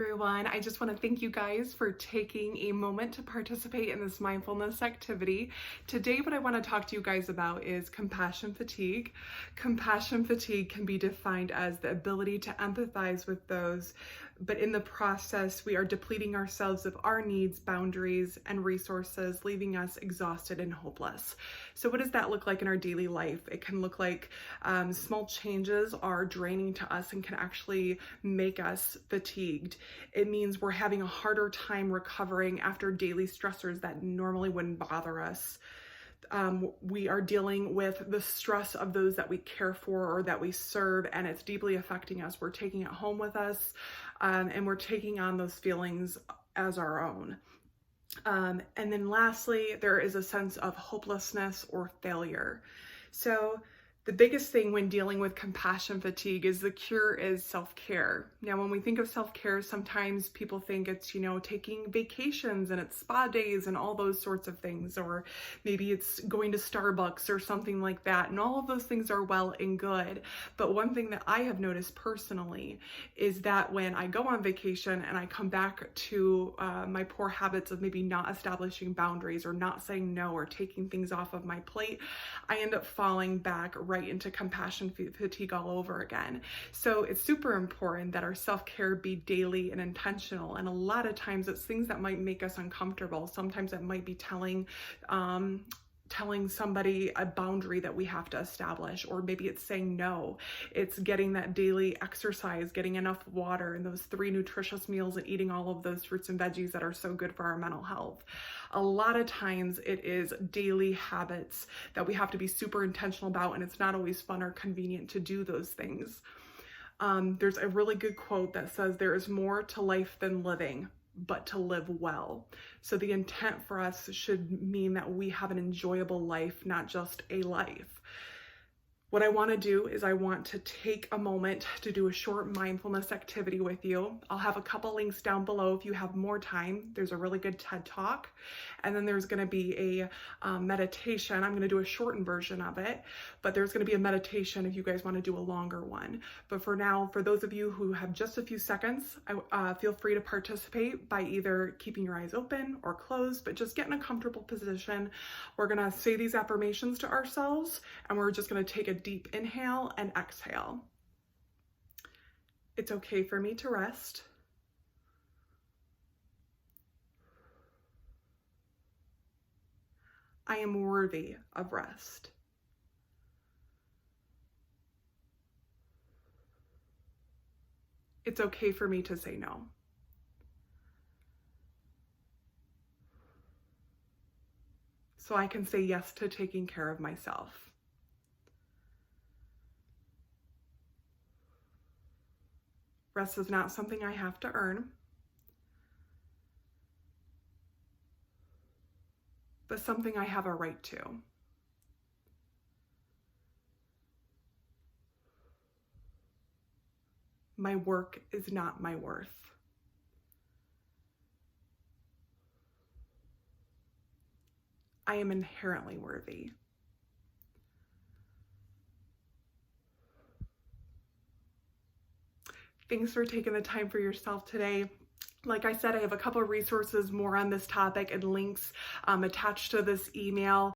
Everyone, I just want to thank you guys for taking a moment to participate in this mindfulness activity. Today, what I want to talk to you guys about is compassion fatigue. Compassion fatigue can be defined as the ability to empathize with those, but in the process, we are depleting ourselves of our needs, boundaries, and resources, leaving us exhausted and hopeless. So what does that look like in our daily life? It can look like small changes are draining to us and can actually make us fatigued. It means we're having a harder time recovering after daily stressors that normally wouldn't bother us. We are dealing with the stress of those that we care for or that we serve, and it's deeply affecting us. We're taking it home with us, and we're taking on those feelings as our own. And then lastly, there is a sense of hopelessness or failure. So the biggest thing when dealing with compassion fatigue is the cure is self-care. Now, when we think of self-care, sometimes people think it's, taking vacations and it's spa days and all those sorts of things, or maybe it's going to Starbucks or something like that. And all of those things are well and good. But one thing that I have noticed personally is that when I go on vacation and I come back to my poor habits of maybe not establishing boundaries or not saying no or taking things off of my plate, I end up falling back right into compassion fatigue all over again. So it's super important that our self-care be daily and intentional. And a lot of times it's things that might make us uncomfortable. Sometimes it might be telling somebody a boundary that we have to establish, or maybe it's saying no. It's getting that daily exercise, getting enough water and those 3 nutritious meals and eating all of those fruits and veggies that are so good for our mental health. A lot of times it is daily habits that we have to be super intentional about, and it's not always fun or convenient to do those things. There's a really good quote that says, "There is more to life than living, but to live well." So the intent for us should mean that we have an enjoyable life, not just a life. What I want to do is I want to take a moment to do a short mindfulness activity with you. I'll have a couple links down below if you have more time. There's a really good TED Talk, and then there's going to be a meditation. I'm going to do a shortened version of it, but there's going to be a meditation if you guys want to do a longer one. But for now, for those of you who have just a few seconds, feel free to participate by either keeping your eyes open or closed, but just get in a comfortable position. We're going to say these affirmations to ourselves, and we're just going to take a deep inhale and exhale. It's okay for me to rest. I am worthy of rest. It's okay for me to say no. So I can say yes to taking care of myself. Rest is not something I have to earn, but something I have a right to. My work is not my worth. I am inherently worthy. Thanks for taking the time for yourself today. Like I said, I have a couple of resources more on this topic and links attached to this email.